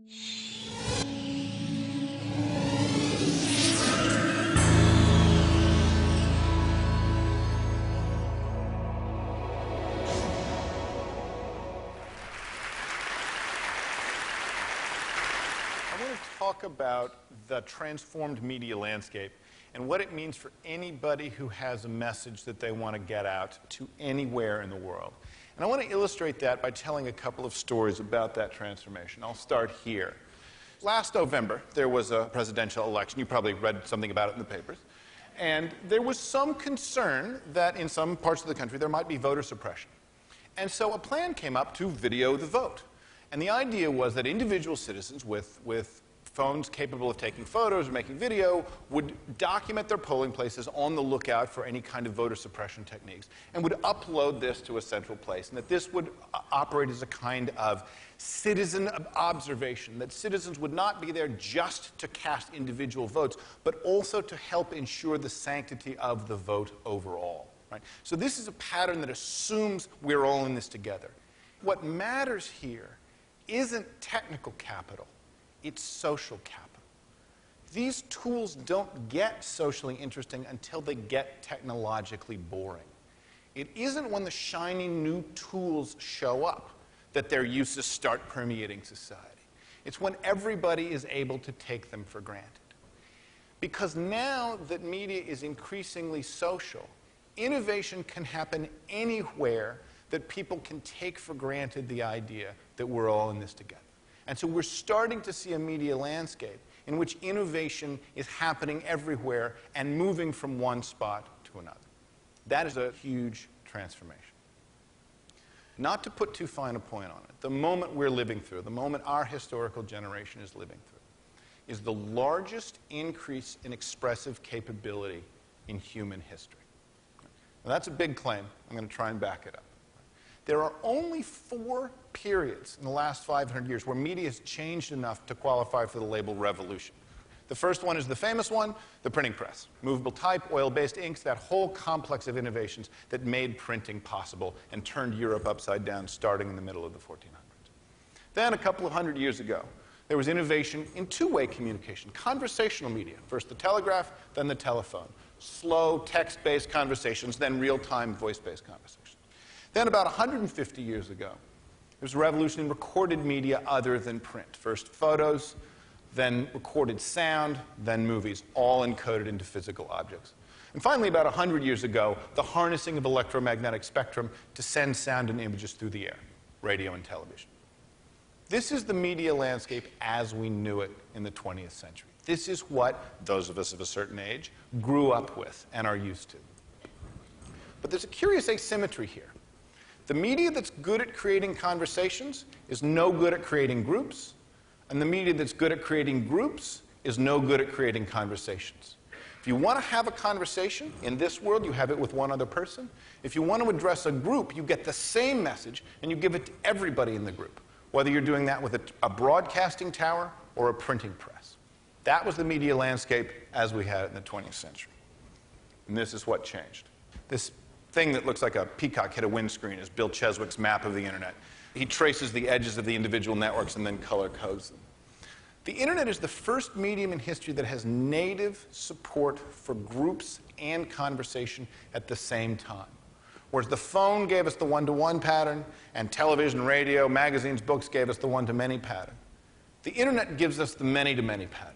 I want to talk about the transformed media landscape and what it means for anybody who has a message that they want to get out to anywhere in the world. And I want to illustrate that by telling a couple of stories about that transformation. I'll start here. Last November, there was a presidential election. You probably read something about it in the papers. And there was some concern that in some parts of the country there might be voter suppression. And so a plan came up to video the vote. And the idea was that individual citizens with phones capable of taking photos or making video would document their polling places on the lookout for any kind of voter suppression techniques and would upload this to a central place, and that this would operate as a kind of citizen observation, that citizens would not be there just to cast individual votes, but also to help ensure the sanctity of the vote overall. Right? So this is a pattern that assumes we're all in this together. What matters here isn't technical capital. It's social capital. These tools don't get socially interesting until they get technologically boring. It isn't when the shiny new tools show up that their uses start permeating society. It's when everybody is able to take them for granted. Because now that media is increasingly social, innovation can happen anywhere that people can take for granted the idea that we're all in this together. And so we're starting to see a media landscape in which innovation is happening everywhere and moving from one spot to another. That is a huge transformation. Not to put too fine a point on it, the moment we're living through, the moment our historical generation is living through, is the largest increase in expressive capability in human history. Now, that's a big claim. I'm going to try and back it up. There are only 4 periods in the last 500 years where media has changed enough to qualify for the label revolution. The first one is the famous one, the printing press. Movable type, oil-based inks, that whole complex of innovations that made printing possible and turned Europe upside down starting in the middle of the 1400s. Then, a couple of hundred years ago, there was innovation in two-way communication, conversational media. First the telegraph, then the telephone. Slow, text-based conversations, then real-time voice-based conversations. Then about 150 years ago, there was a revolution in recorded media other than print. First photos, then recorded sound, then movies, all encoded into physical objects. And finally, about 100 years ago, the harnessing of electromagnetic spectrum to send sound and images through the air, radio and television. This is the media landscape as we knew it in the 20th century. This is what those of us of a certain age grew up with and are used to. But there's a curious asymmetry here. The media that's good at creating conversations is no good at creating groups, and the media that's good at creating groups is no good at creating conversations. If you want to have a conversation in this world, you have it with one other person. If you want to address a group, you get the same message and you give it to everybody in the group, whether you're doing that with a broadcasting tower or a printing press. That was the media landscape as we had it in the 20th century. And this is what changed. This thing that looks like a peacock hit a windscreen is Bill Cheswick's map of the internet. He traces the edges of the individual networks and then color codes them. The internet is the first medium in history that has native support for groups and conversation at the same time. Whereas the phone gave us the one-to-one pattern, and television, radio, magazines, books gave us the one-to-many pattern. The internet gives us the many-to-many pattern.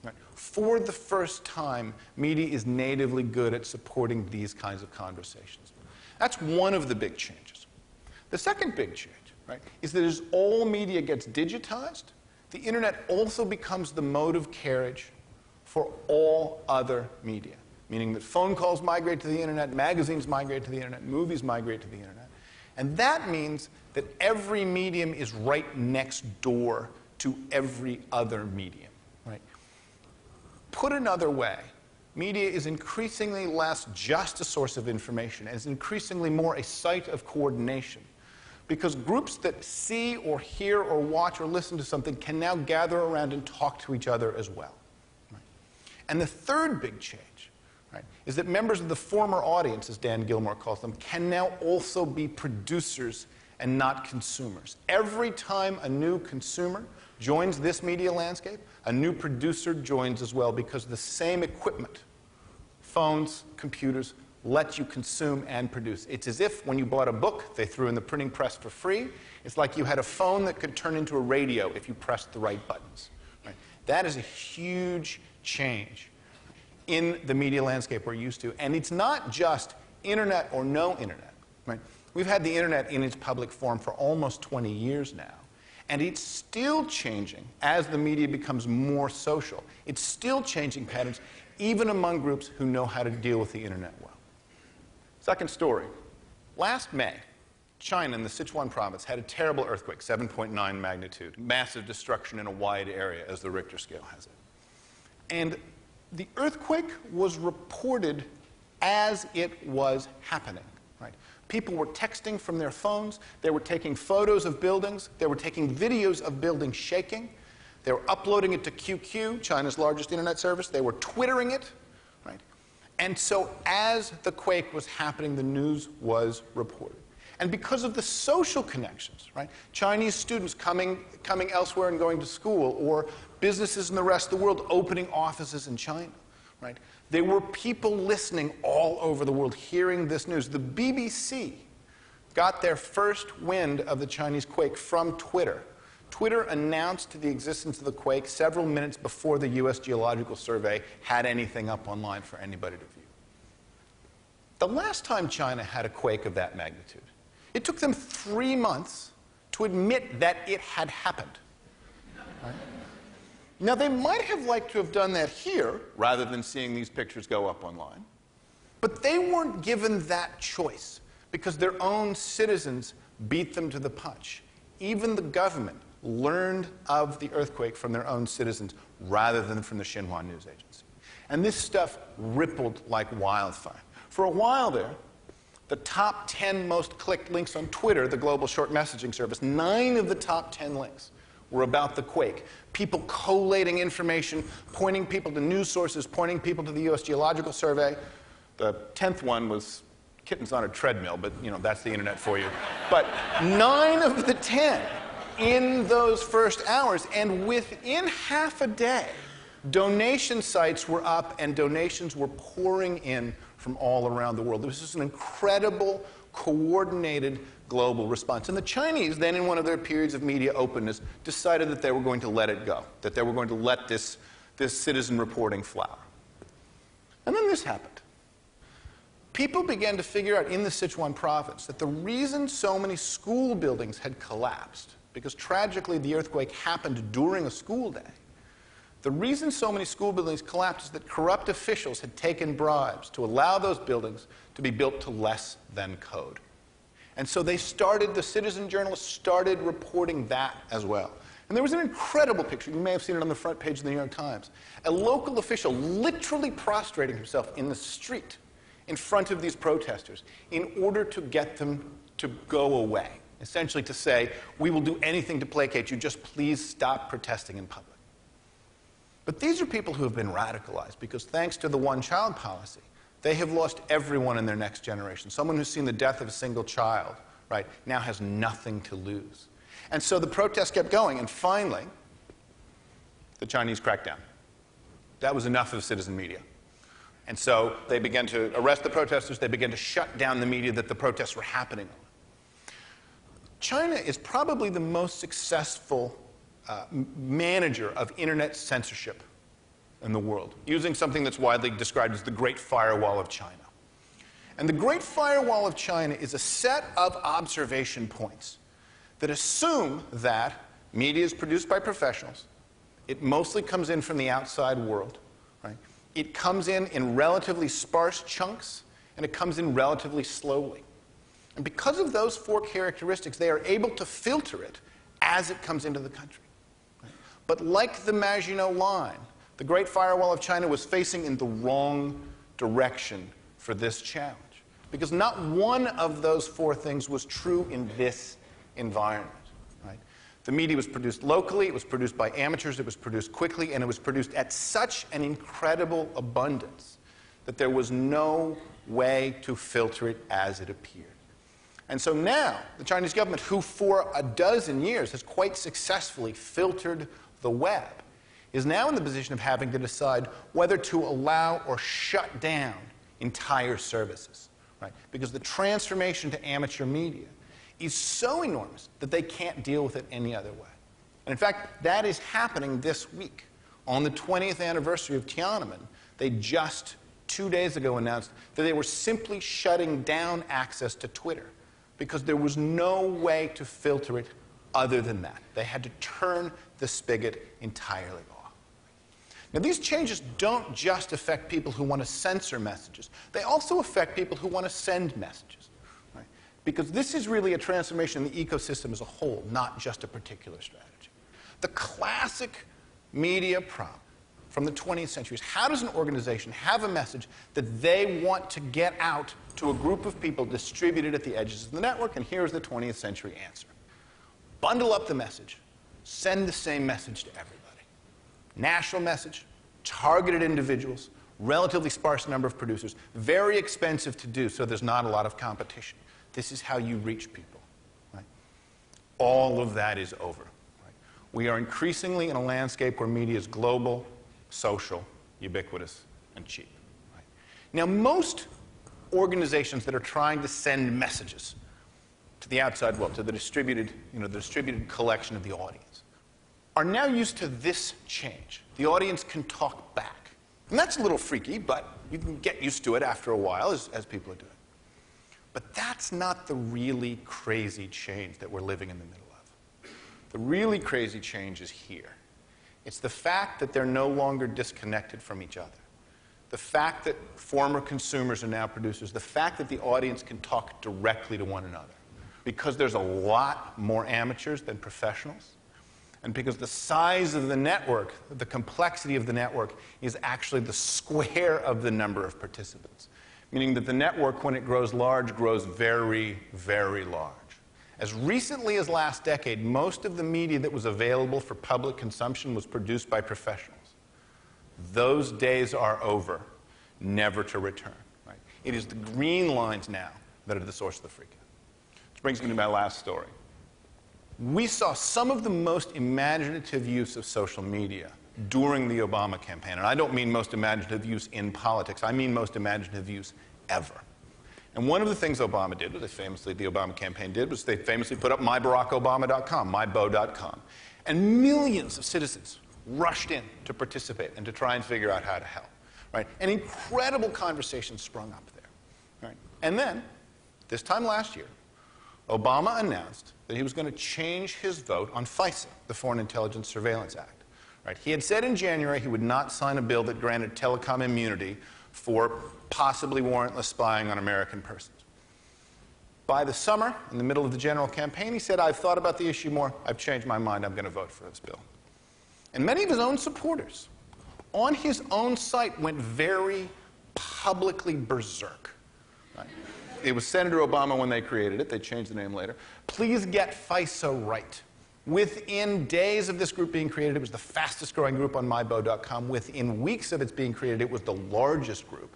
Right? For the first time, media is natively good at supporting these kinds of conversations. That's one of the big changes. The second big change, right, is that as all media gets digitized, the internet also becomes the mode of carriage for all other media, meaning that phone calls migrate to the internet, magazines migrate to the internet, movies migrate to the internet. And that means that every medium is right next door to every other medium. Right? Put another way, media is increasingly less just a source of information and is increasingly more a site of coordination, because groups that see or hear or watch or listen to something can now gather around and talk to each other as well. Right? And the third big change, right, is that members of the former audience, as Dan Gilmore calls them, can now also be producers and not consumers. Every time a new consumer joins this media landscape, a new producer joins as well, because the same equipment, phones, computers, let you consume and produce. It's as if when you bought a book they threw in the printing press for free. It's like you had a phone that could turn into a radio if you pressed the right buttons. Right? That is a huge change in the media landscape we're used to. And it's not just internet or no internet. Right? We've had the internet in its public form for almost 20 years now. And it's still changing as the media becomes more social. It's still changing patterns, even among groups who know how to deal with the internet well. Second story. Last May, China in the Sichuan province had a terrible earthquake, 7.9 magnitude, massive destruction in a wide area, as the Richter scale has it. And the earthquake was reported as it was happening. Right? People were texting from their phones. They were taking photos of buildings. They were taking videos of buildings shaking. They were uploading it to QQ, China's largest internet service. They were Twittering it. Right? And so as the quake was happening, the news was reported. And because of the social connections, right, Chinese students coming elsewhere and going to school, or businesses in the rest of the world opening offices in China, right, there were people listening all over the world, hearing this news. The BBC got their first wind of the Chinese quake from Twitter. Twitter announced the existence of the quake several minutes before the U.S. Geological Survey had anything up online for anybody to view. The last time China had a quake of that magnitude, it took them 3 months to admit that it had happened. Right? Now, they might have liked to have done that here, rather than seeing these pictures go up online. But they weren't given that choice, because their own citizens beat them to the punch. Even the government learned of the earthquake from their own citizens, rather than from the Xinhua news agency. And this stuff rippled like wildfire. For a while there, the top 10 most clicked links on Twitter, the global short messaging service, 9 of the top 10 links were about the quake. People collating information, pointing people to news sources, pointing people to the U.S. Geological Survey. The 10th one was kittens on a treadmill, but you know, that's the internet for you. But 9 of the 10 in those first hours, and within half a day, donation sites were up and donations were pouring in from all around the world. This is an incredible, coordinated global response. And the Chinese, then in one of their periods of media openness, decided that they were going to let it go, that they were going to let this citizen reporting flower. And then this happened. People began to figure out in the Sichuan province that the reason so many school buildings had collapsed, because tragically the earthquake happened during a school day, the reason so many school buildings collapsed is that corrupt officials had taken bribes to allow those buildings to be built to less than code. And so the citizen journalists started reporting that as well. And there was an incredible picture. You may have seen it on the front page of the New York Times. A local official literally prostrating himself in the street in front of these protesters in order to get them to go away. Essentially to say, we will do anything to placate you, just please stop protesting in public. But these are people who have been radicalized because thanks to the one-child policy, they have lost everyone in their next generation. Someone who's seen the death of a single child, right, now has nothing to lose. And so the protests kept going, and finally, the Chinese cracked down. That was enough of citizen media. And so they began to arrest the protesters. They began to shut down the media that the protests were happening on. China is probably the most successful manager of internet censorship in the world, using something that's widely described as the Great Firewall of China. And the Great Firewall of China is a set of observation points that assume that media is produced by professionals. It mostly comes in from the outside world. Right? It comes in relatively sparse chunks, and it comes in relatively slowly. And because of those 4 characteristics, they are able to filter it as it comes into the country. But like the Maginot Line, the Great Firewall of China was facing in the wrong direction for this challenge. Because not one of those 4 things was true in this environment. Right? The media was produced locally, it was produced by amateurs, it was produced quickly, and it was produced at such an incredible abundance that there was no way to filter it as it appeared. And so now, the Chinese government, who for a dozen years has quite successfully filtered the web, is now in the position of having to decide whether to allow or shut down entire services, right? Because the transformation to amateur media is so enormous that they can't deal with it any other way. And in fact, that is happening this week. On the 20th anniversary of Tiananmen, they just 2 days ago announced that they were simply shutting down access to Twitter because there was no way to filter it other than that. They had to turn the spigot entirely off. Now, these changes don't just affect people who want to censor messages. They also affect people who want to send messages, right? Because this is really a transformation in the ecosystem as a whole, not just a particular strategy. The classic media problem from the 20th century is, how does an organization have a message that they want to get out to a group of people distributed at the edges of the network? And here's the 20th century answer. Bundle up the message. Send the same message to everybody. National message, targeted individuals, relatively sparse number of producers, very expensive to do, so there's not a lot of competition. This is how you reach people, right? All of that is over. Right? We are increasingly in a landscape where media is global, social, ubiquitous, and cheap. Right? Now, most organizations that are trying to send messages to the outside world, to the distributed collection of the audience, are now used to this change. The audience can talk back. And that's a little freaky, but you can get used to it after a while as people are doing. But that's not the really crazy change that we're living in the middle of. The really crazy change is here. It's the fact that they're no longer disconnected from each other. The fact that former consumers are now producers. The fact that the audience can talk directly to one another. Because there's a lot more amateurs than professionals. And because the size of the network, the complexity of the network, is actually the square of the number of participants. Meaning that the network, when it grows large, grows very, very large. As recently as last decade, most of the media that was available for public consumption was produced by professionals. Those days are over, never to return. Right? It is the green lines now that are the source of the freak out. Which brings me to my last story. We saw some of the most imaginative use of social media during the Obama campaign. And I don't mean most imaginative use in politics. I mean most imaginative use ever. And one of the things Obama did, the Obama campaign did, was they famously put up mybarackobama.com, mybo.com. And millions of citizens rushed in to participate and to try and figure out how to help. Right? An incredible conversation sprung up there. Right? And then, this time last year, Obama announced that he was going to change his vote on FISA, the Foreign Intelligence Surveillance Act. Right? He had said in January he would not sign a bill that granted telecom immunity for possibly warrantless spying on American persons. By the summer, in the middle of the general campaign, he said, I've thought about the issue more, I've changed my mind, I'm going to vote for this bill. And many of his own supporters on his own site went very publicly berserk. Right? It was Senator Obama when they created it. They changed the name later. Please get FISA right. Within days of this group being created, it was the fastest growing group on mybo.com. Within weeks of its being created, it was the largest group.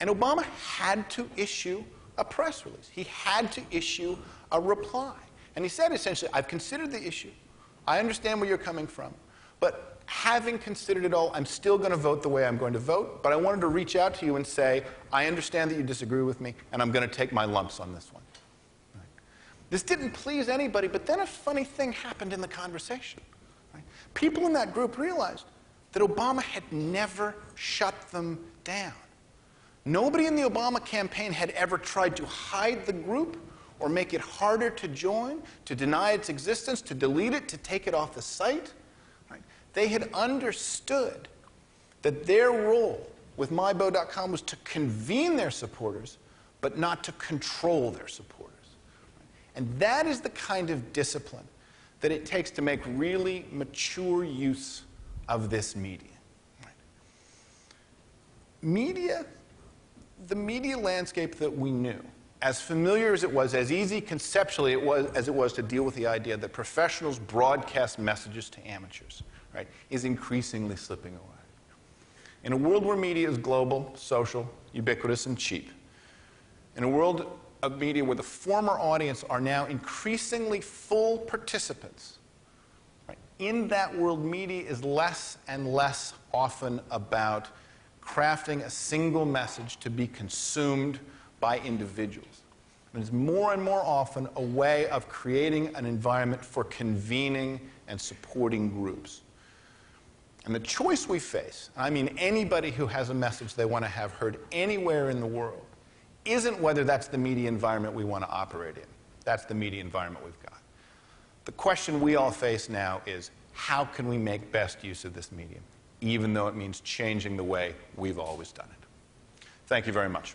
And Obama had to issue a press release. He had to issue a reply. And he said essentially, I've considered the issue. I understand where you're coming from. But having considered it all, I'm still going to vote the way I'm going to vote, but I wanted to reach out to you and say, I understand that you disagree with me, and I'm going to take my lumps on this one. Right? This didn't please anybody, but then a funny thing happened in the conversation. Right? People in that group realized that Obama had never shut them down. Nobody in the Obama campaign had ever tried to hide the group or make it harder to join, to deny its existence, to delete it, to take it off the site. They had understood that their role with mybo.com was to convene their supporters, but not to control their supporters. And that is the kind of discipline that it takes to make really mature use of this media. Media, the media landscape that we knew, as familiar as it was, as easy conceptually as it was to deal with the idea that professionals broadcast messages to amateurs, right, is increasingly slipping away. In a world where media is global, social, ubiquitous, and cheap, in a world of media where the former audience are now increasingly full participants. Right? In that world, media is less and less often about crafting a single message to be consumed by individuals. It is more and more often a way of creating an environment for convening and supporting groups. And the choice we face, and I mean anybody who has a message they want to have heard anywhere in the world, isn't whether that's the media environment we want to operate in. That's the media environment we've got. The question we all face now is, how can we make best use of this medium, even though it means changing the way we've always done it? Thank you very much.